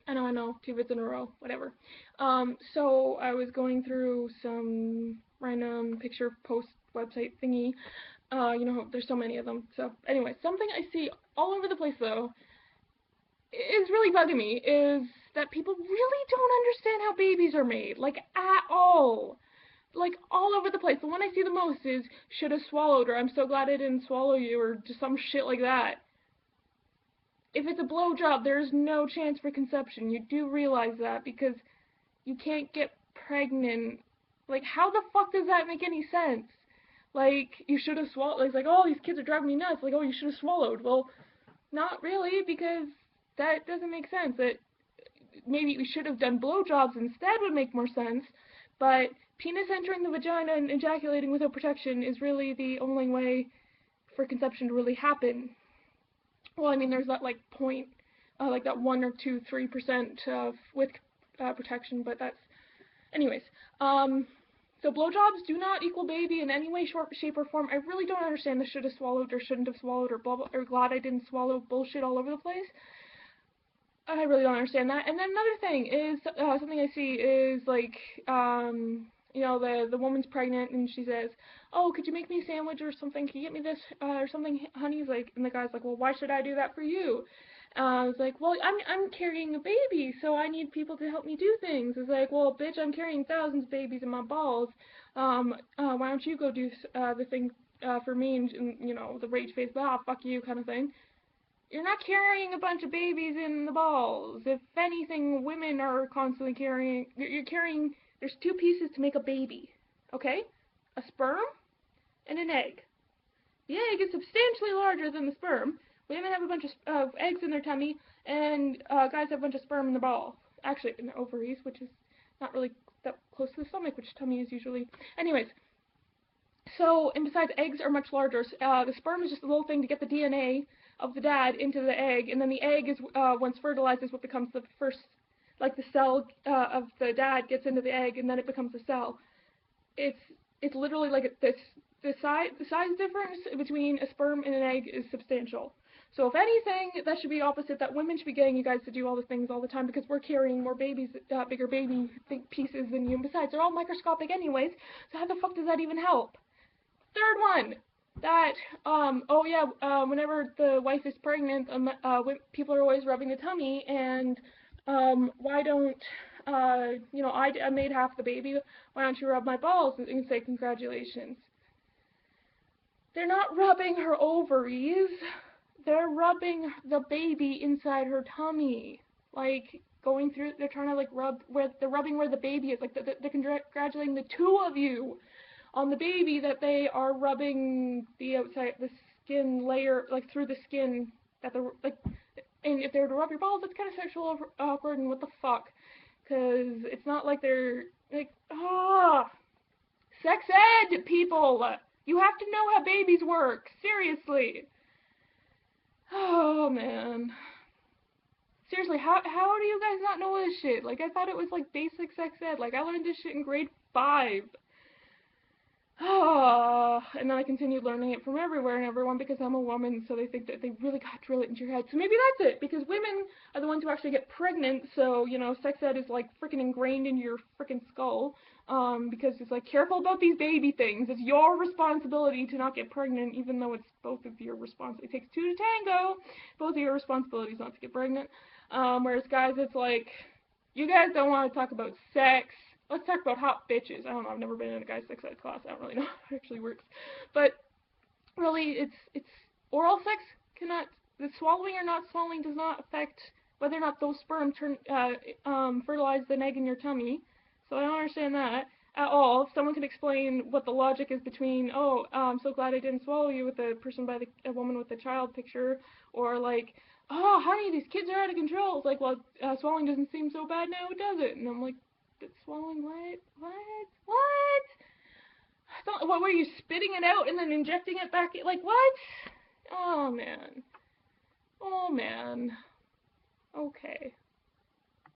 I know, 2 vids in a row, whatever. So I was going through some random picture post website thingy. There's so many of them. So anyway, something I see all over the place though is really bugging me is that people really don't understand how babies are made, like at all. Like all over the place. The one I see the most is should have swallowed or I'm so glad I didn't swallow you or just some shit like that. If it's a blowjob, there's no chance for conception. You do realize that because you can't get pregnant. Like, how the fuck does that make any sense? Like, you should have swallowed. It's like, oh, these kids are driving me nuts. Like, oh, you should have swallowed. Well, not really, because that doesn't make sense. That maybe we should have done blowjobs instead would make more sense. But penis entering the vagina and ejaculating without protection is really the only way for conception to really happen. Well, I mean, there's that like point, like that 1 or 2, 3% with protection, but that's anyways. So blowjobs do not equal baby in any way, shape, or form. I really don't understand the should have swallowed or shouldn't have swallowed or blah blah or glad I didn't swallow bullshit all over the place. I really don't understand that. And then another thing is something I see is like the woman's pregnant and she says, "Oh, could you make me a sandwich or something? Can you get me this or something, honey?" He's like, and the guy's like, "Well, why should I do that for you?" It's like, "Well, I'm carrying a baby, so I need people to help me do things." It's like, "Well, bitch, I'm carrying thousands of babies in my balls. Why don't you go do the thing for me?" And the rage face, "Ah, fuck you," kind of thing. You're not carrying a bunch of babies in the balls. If anything, women are constantly carrying. You're carrying. There's 2 pieces to make a baby. Okay, a sperm and an egg. The egg is substantially larger than the sperm. Women have a bunch of eggs in their tummy, and guys have a bunch of sperm in their ball. Actually, in the ovaries, which is not really that close to the stomach, which tummy is usually. Anyways, so, and besides, eggs are much larger. The sperm is just a little thing to get the DNA of the dad into the egg, and then the egg is, once fertilized, is what becomes the first, like the cell of the dad gets into the egg, and then it becomes a cell. It's it's literally like this. The size difference between a sperm and an egg is substantial. So if anything, that should be opposite. That women should be getting you guys to do all the things all the time because we're carrying more babies, bigger baby pieces than you. And besides, they're all microscopic anyways. So how the fuck does that even help? Third one, that oh yeah, whenever the wife is pregnant, people are always rubbing the tummy, and why don't I made half the baby. Why don't you rub my balls and say congratulations? They're not rubbing her ovaries. They're rubbing the baby inside her tummy. Like going through, they're trying to like rub where they're rubbing where the baby is. Like they're congratulating the 2 of you on the baby that they are rubbing the outside, the skin layer, like through the skin that they're like. And if they were to rub your balls, that's kind of sexual awkward and what the fuck, because it's not like they're like sex ed people. You have to know how babies work. Seriously. Oh man. Seriously, how do you guys not know this shit? Like I thought it was like basic sex ed. Like I learned this shit in grade 5. And then I continued learning it from everywhere and everyone because I'm a woman, so they think that they really got to drill it into your head. So maybe that's it, because women are the ones who actually get pregnant, so, sex ed is like freaking ingrained into your freaking skull, because it's like, careful about these baby things. It's your responsibility to not get pregnant, even though it's both of your responsibility. It takes 2 to tango, both of your responsibilities not to get pregnant. Whereas guys, it's like, you guys don't want to talk about sex. Let's talk about hot bitches. I don't know. I've never been in a guy's sex ed class. I don't really know how it actually works. But really, it's oral sex cannot, the swallowing or not swallowing does not affect whether or not those sperm fertilize the egg in your tummy. So I don't understand that at all. If someone could explain what the logic is between, oh, I'm so glad I didn't swallow you with a woman with a child picture, or like, oh, honey, these kids are out of control. It's like, well, swallowing doesn't seem so bad now, does it? And I'm like, swallowing what? What? What were you spitting it out and then injecting it back? Like what? Oh man. Oh man. Okay.